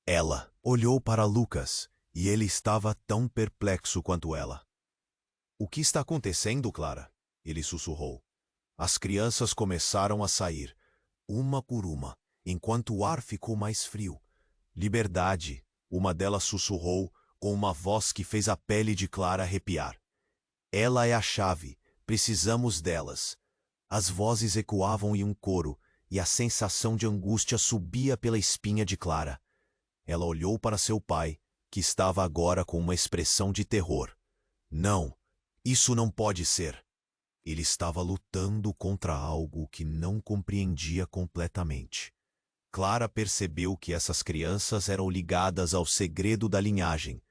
[SPEAKER 1] Ela olhou para Lucas, e ele estava tão perplexo quanto ela. "O que está acontecendo, Clara?" ele sussurrou. As crianças começaram a sair, uma por uma, enquanto o ar ficou mais frio. "Liberdade", uma delas sussurrou, com uma voz que fez a pele de Clara arrepiar. "Ela é a chave, precisamos delas." As vozes ecoavam em um coro, e a sensação de angústia subia pela espinha de Clara. Ela olhou para seu pai, que estava agora com uma expressão de terror. "Não, isso não pode ser." Ele estava lutando contra algo que não compreendia completamente. Clara percebeu que essas crianças eram ligadas ao segredo da linhagem,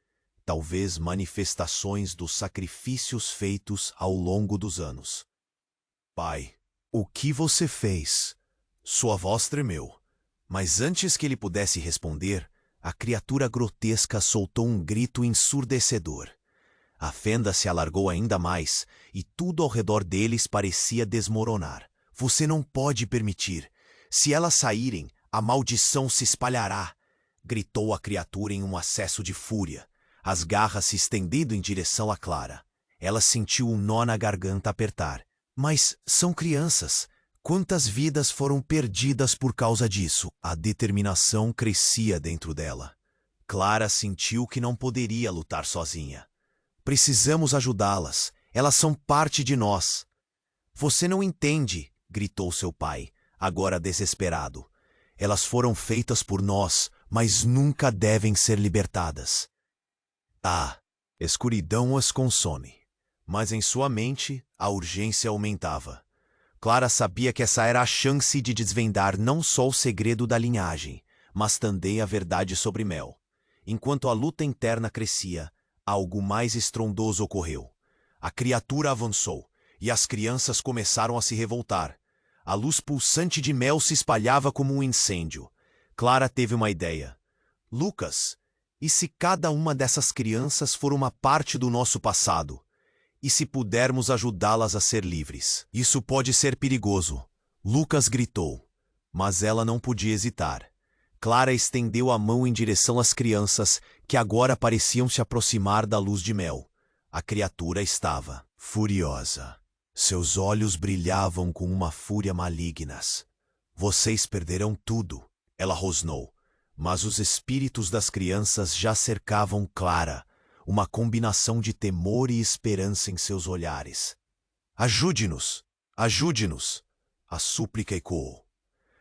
[SPEAKER 1] talvez manifestações dos sacrifícios feitos ao longo dos anos. "Pai, o que você fez?" Sua voz tremeu, mas antes que ele pudesse responder, a criatura grotesca soltou um grito ensurdecedor. A fenda se alargou ainda mais, e tudo ao redor deles parecia desmoronar. "Você não pode permitir. Se elas saírem, a maldição se espalhará", gritou a criatura em um acesso de fúria, as garras se estendendo em direção a Clara. Ela sentiu um nó na garganta apertar. "Mas são crianças. Quantas vidas foram perdidas por causa disso?" A determinação crescia dentro dela. Clara sentiu que não poderia lutar sozinha. "Precisamos ajudá-las. Elas são parte de nós." "Você não entende", gritou seu pai, agora desesperado. "Elas foram feitas por nós, mas nunca devem ser libertadas." A escuridão as consome, mas em sua mente a urgência aumentava. Clara sabia que essa era a chance de desvendar não só o segredo da linhagem, mas também a verdade sobre Mel. Enquanto a luta interna crescia, algo mais estrondoso ocorreu. A criatura avançou, e as crianças começaram a se revoltar. A luz pulsante de Mel se espalhava como um incêndio. Clara teve uma ideia. "Lucas, e se cada uma dessas crianças for uma parte do nosso passado? E se pudermos ajudá-las a ser livres?" "Isso pode ser perigoso", Lucas gritou. Mas ela não podia hesitar. Clara estendeu a mão em direção às crianças, que agora pareciam se aproximar da luz de Mel. A criatura estava furiosa. Seus olhos brilhavam com uma fúria maligna. "Vocês perderão tudo", ela rosnou. Mas os espíritos das crianças já cercavam Clara, uma combinação de temor e esperança em seus olhares. "Ajude-nos! Ajude-nos!" A súplica ecoou.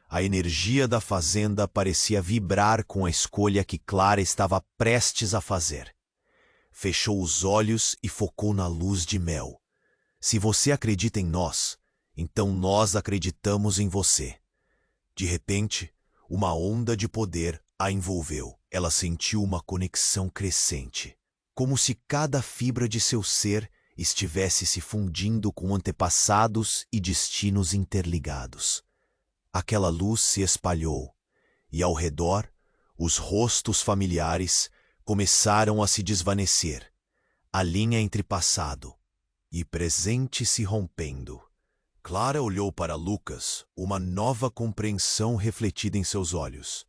[SPEAKER 1] A energia da fazenda parecia vibrar com a escolha que Clara estava prestes a fazer. Fechou os olhos e focou na luz de Mel. "Se você acredita em nós, então nós acreditamos em você." De repente, uma onda de poder a envolveu. Ela sentiu uma conexão crescente, como se cada fibra de seu ser estivesse se fundindo com antepassados e destinos interligados. Aquela luz se espalhou, e ao redor, os rostos familiares começaram a se desvanecer, a linha entre passado e presente se rompendo. Clara olhou para Lucas, uma nova compreensão refletida em seus olhos.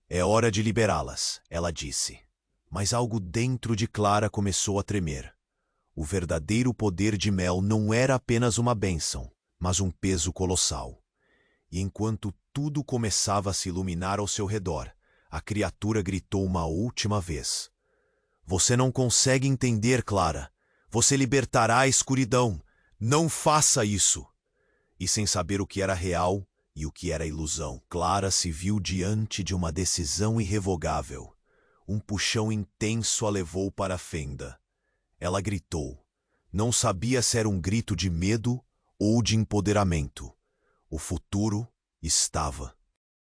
[SPEAKER 1] "É hora de liberá-las", ela disse. Mas algo dentro de Clara começou a tremer. O verdadeiro poder de Mel não era apenas uma bênção, mas um peso colossal. E enquanto tudo começava a se iluminar ao seu redor, a criatura gritou uma última vez. Você não consegue entender, Clara. Você libertará a escuridão. Não faça isso. E sem saber o que era real e o que era ilusão, Clara se viu diante de uma decisão irrevogável. Um puxão intenso a levou para a fenda. Ela gritou. Não sabia se era um grito de medo ou de empoderamento. O futuro estava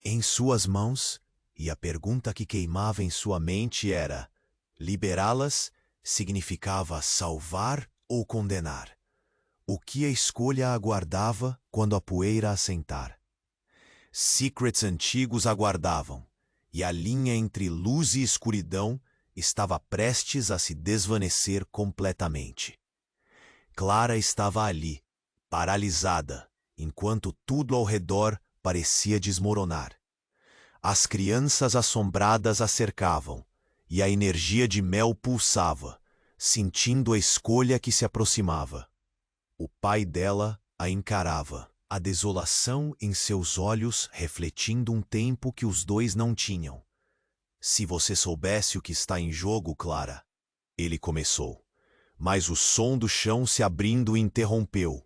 [SPEAKER 1] em suas mãos, e a pergunta que queimava em sua mente era: liberá-las significava salvar ou condenar? O que a escolha aguardava quando a poeira assentar? Secrets antigos aguardavam, e a linha entre luz e escuridão estava prestes a se desvanecer completamente. Clara estava ali, paralisada, enquanto tudo ao redor parecia desmoronar. As crianças assombradas a cercavam, e a energia de Mel pulsava, sentindo a escolha que se aproximava. O pai dela a encarava, a desolação em seus olhos refletindo um tempo que os dois não tinham. Se você soubesse o que está em jogo, Clara, ele começou. Mas o som do chão se abrindo interrompeu.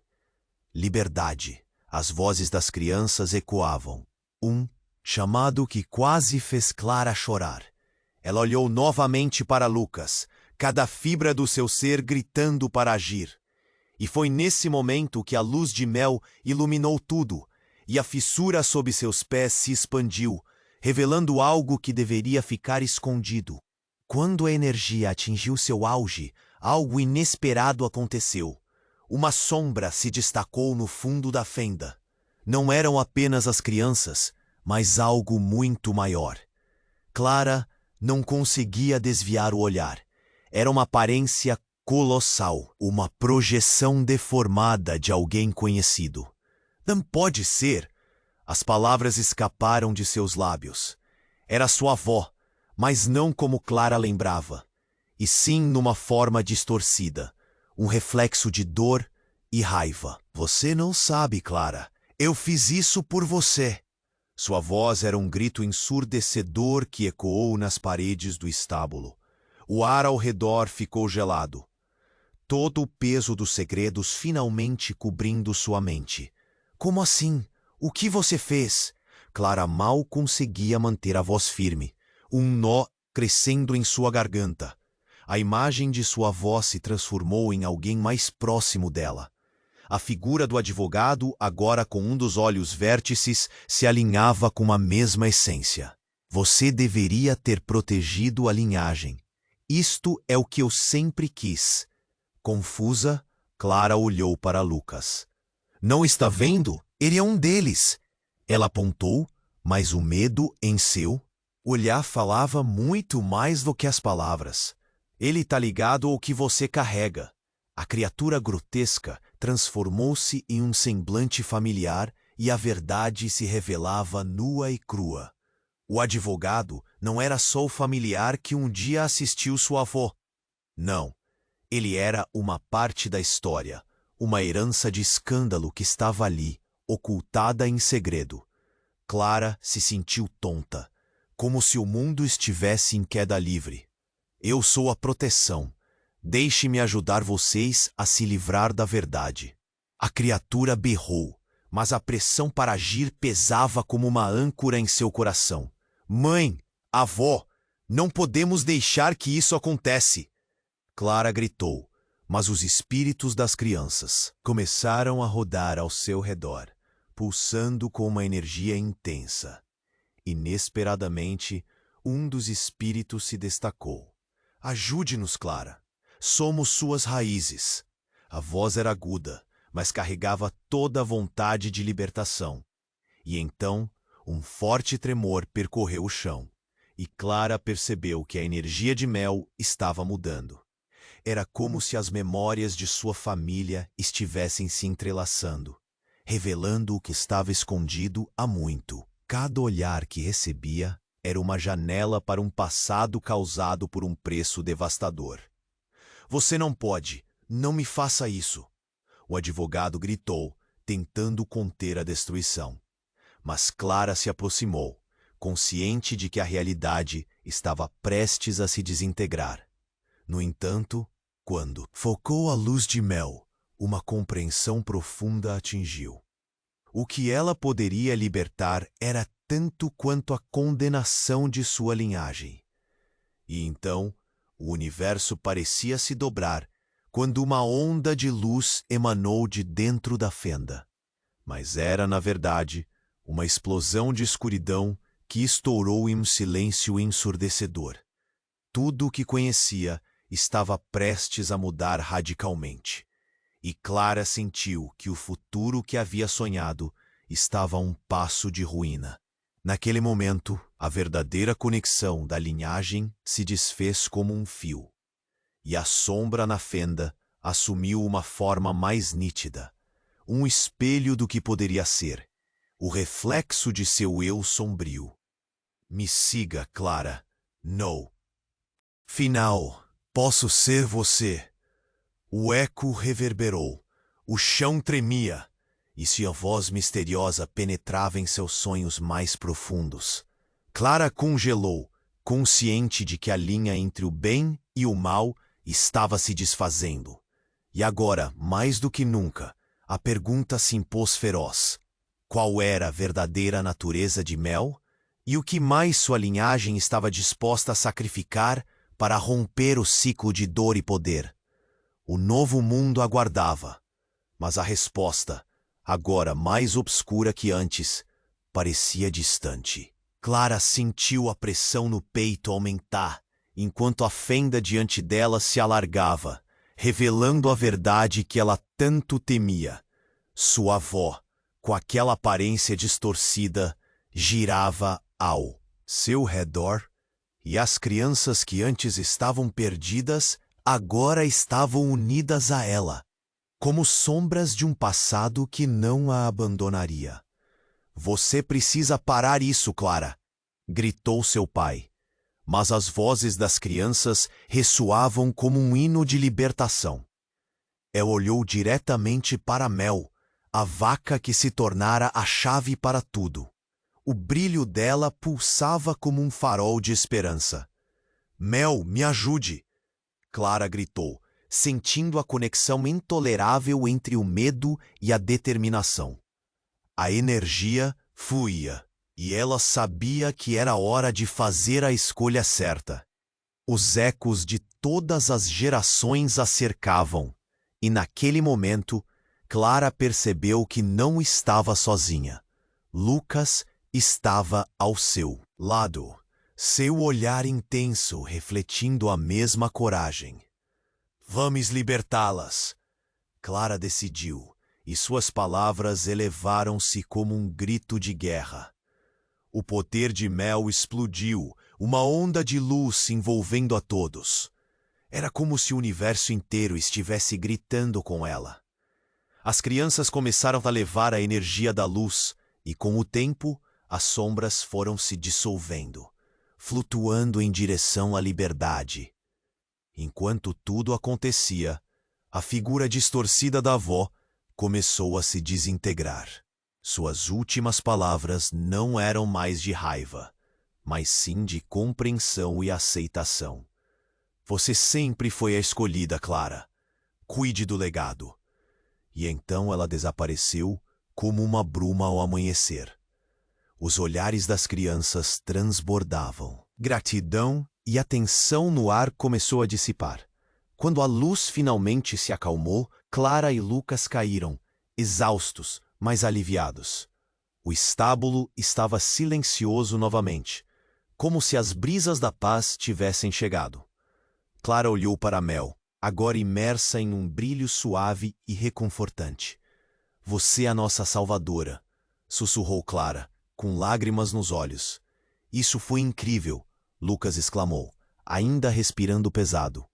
[SPEAKER 1] Liberdade. As vozes das crianças ecoavam. Um chamado que quase fez Clara chorar. Ela olhou novamente para Lucas, cada fibra do seu ser gritando para agir. E foi nesse momento que a luz de Mel iluminou tudo, e a fissura sob seus pés se expandiu, revelando algo que deveria ficar escondido. Quando a energia atingiu seu auge, algo inesperado aconteceu. Uma sombra se destacou no fundo da fenda. Não eram apenas as crianças, mas algo muito maior. Clara não conseguia desviar o olhar. Era uma aparência colossal, uma projeção deformada de alguém conhecido. Não pode ser! As palavras escaparam de seus lábios. Era sua avó, mas não como Clara lembrava, e sim numa forma distorcida, um reflexo de dor e raiva. Você não sabe, Clara. Eu fiz isso por você. Sua voz era um grito ensurdecedor que ecoou nas paredes do estábulo. O ar ao redor ficou gelado. Todo o peso dos segredos finalmente cobrindo sua mente. Como assim? O que você fez? Clara mal conseguia manter a voz firme. Um nó crescendo em sua garganta. A imagem de sua avó se transformou em alguém mais próximo dela. A figura do advogado, agora com um dos olhos vértices, se alinhava com a mesma essência. Você deveria ter protegido a linhagem. Isto é o que eu sempre quis. Confusa, Clara olhou para Lucas. Não está vendo? Ele é um deles. Ela apontou, mas o medo em seu olhar falava muito mais do que as palavras. Ele está ligado ao que você carrega. A criatura grotesca transformou-se em um semblante familiar e a verdade se revelava nua e crua. O advogado não era só o familiar que um dia assistiu sua avó. Não, ele era uma parte da história, uma herança de escândalo que estava ali, ocultada em segredo. Clara se sentiu tonta, como se o mundo estivesse em queda livre. Eu sou a proteção. Deixe-me ajudar vocês a se livrar da verdade. A criatura berrou, mas a pressão para agir pesava como uma âncora em seu coração. Mãe, avó, não podemos deixar que isso aconteça. Clara gritou, mas os espíritos das crianças começaram a rodar ao seu redor, pulsando com uma energia intensa. Inesperadamente, um dos espíritos se destacou. Ajude-nos, Clara. Somos suas raízes. A voz era aguda, mas carregava toda a vontade de libertação. E então, um forte tremor percorreu o chão, e Clara percebeu que a energia de Mel estava mudando. Era como se as memórias de sua família estivessem se entrelaçando, revelando o que estava escondido há muito. Cada olhar que recebia era uma janela para um passado causado por um preço devastador. Você não pode, não me faça isso. O advogado gritou, tentando conter a destruição. Mas Clara se aproximou, consciente de que a realidade estava prestes a se desintegrar. No entanto, quando focou a luz de Mel, uma compreensão profunda a atingiu. O que ela poderia libertar era tanto quanto a condenação de sua linhagem. E então, o universo parecia se dobrar, quando uma onda de luz emanou de dentro da fenda. Mas era, na verdade, uma explosão de escuridão que estourou em um silêncio ensurdecedor. Tudo o que conhecia estava prestes a mudar radicalmente. E Clara sentiu que o futuro que havia sonhado estava a um passo de ruína. Naquele momento, a verdadeira conexão da linhagem se desfez como um fio. E a sombra na fenda assumiu uma forma mais nítida. Um espelho do que poderia ser. O reflexo de seu eu sombrio. Me siga, Clara. No. Final. Posso ser você. O eco reverberou. O chão tremia. E sua voz misteriosa penetrava em seus sonhos mais profundos. Clara congelou, consciente de que a linha entre o bem e o mal estava se desfazendo. E agora, mais do que nunca, a pergunta se impôs feroz. Qual era a verdadeira natureza de Mel? E o que mais sua linhagem estava disposta a sacrificar para romper o ciclo de dor e poder? O novo mundo aguardava, mas a resposta, agora mais obscura que antes, parecia distante. Clara sentiu a pressão no peito aumentar, enquanto a fenda diante dela se alargava, revelando a verdade que ela tanto temia. Sua avó, com aquela aparência distorcida, girava ao seu redor, e as crianças que antes estavam perdidas agora estavam unidas a ela, como sombras de um passado que não a abandonaria. Você precisa parar isso, Clara, gritou seu pai. Mas as vozes das crianças ressoavam como um hino de libertação. Ela olhou diretamente para Mel, a vaca que se tornara a chave para tudo. O brilho dela pulsava como um farol de esperança. Mel, me ajude! Clara gritou, sentindo a conexão intolerável entre o medo e a determinação. A energia fluía, e ela sabia que era hora de fazer a escolha certa. Os ecos de todas as gerações a cercavam, e naquele momento, Clara percebeu que não estava sozinha. Lucas estava ao seu lado, seu olhar intenso refletindo a mesma coragem. Vamos libertá-las, Clara decidiu, e suas palavras elevaram-se como um grito de guerra. O poder de Mel explodiu, uma onda de luz envolvendo a todos. Era como se o universo inteiro estivesse gritando com ela. As crianças começaram a levar a energia da luz, e com o tempo, as sombras foram se dissolvendo, flutuando em direção à liberdade. Enquanto tudo acontecia, a figura distorcida da avó começou a se desintegrar. Suas últimas palavras não eram mais de raiva, mas sim de compreensão e aceitação. Você sempre foi a escolhida, Clara. Cuide do legado. E então ela desapareceu como uma bruma ao amanhecer. Os olhares das crianças transbordavam. Gratidão e a tensão no ar começou a dissipar. Quando a luz finalmente se acalmou, Clara e Lucas caíram, exaustos, mas aliviados. O estábulo estava silencioso novamente, como se as brisas da paz tivessem chegado. Clara olhou para Mel, agora imersa em um brilho suave e reconfortante. Você é a nossa salvadora, sussurrou Clara, com lágrimas nos olhos. Isso foi incrível, Lucas exclamou, ainda respirando pesado.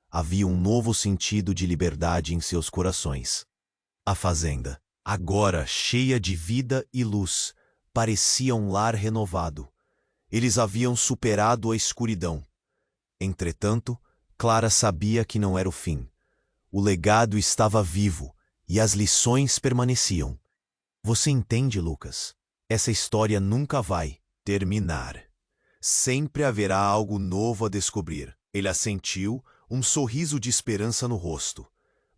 [SPEAKER 1] Havia um novo sentido de liberdade em seus corações. A fazenda, agora cheia de vida e luz, parecia um lar renovado. Eles haviam superado a escuridão. Entretanto, Clara sabia que não era o fim. O legado estava vivo e as lições permaneciam. Você entende, Lucas? Essa história nunca vai terminar. Sempre haverá algo novo a descobrir. Ele assentiu, um sorriso de esperança no rosto.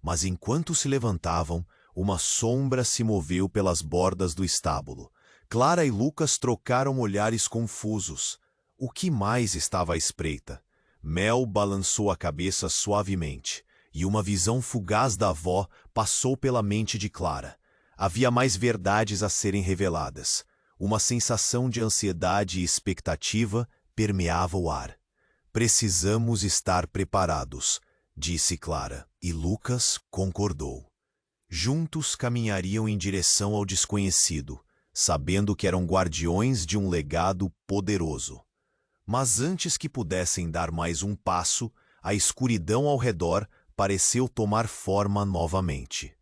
[SPEAKER 1] Mas enquanto se levantavam, uma sombra se moveu pelas bordas do estábulo. Clara e Lucas trocaram olhares confusos. O que mais estava à espreita? Mel balançou a cabeça suavemente, e uma visão fugaz da avó passou pela mente de Clara. Havia mais verdades a serem reveladas. Uma sensação de ansiedade e expectativa permeava o ar. Precisamos estar preparados, disse Clara, e Lucas concordou. Juntos caminhariam em direção ao desconhecido, sabendo que eram guardiões de um legado poderoso. Mas antes que pudessem dar mais um passo, a escuridão ao redor pareceu tomar forma novamente.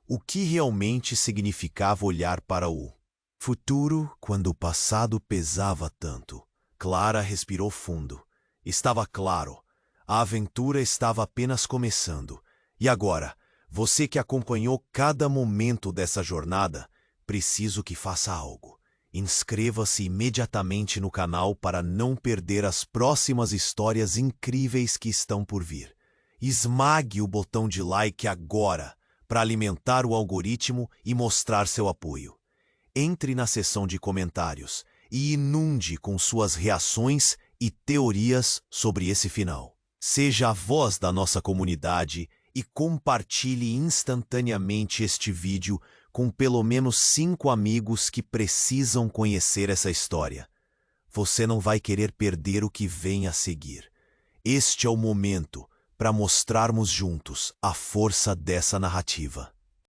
[SPEAKER 1] O que realmente significava olhar para o futuro quando o passado pesava tanto? Clara respirou fundo. Estava claro, a aventura estava apenas começando. E agora, você que acompanhou cada momento dessa jornada, preciso que faça algo. Inscreva-se imediatamente no canal para não perder as próximas histórias incríveis que estão por vir. Esmague o botão de like agora para alimentar o algoritmo e mostrar seu apoio. Entre na seção de comentários e inunde com suas reações e teorias sobre esse final. Seja a voz da nossa comunidade e compartilhe instantaneamente este vídeo com pelo menos 5 amigos que precisam conhecer essa história. Você não vai querer perder o que vem a seguir. Este é o momento para mostrarmos juntos a força dessa narrativa.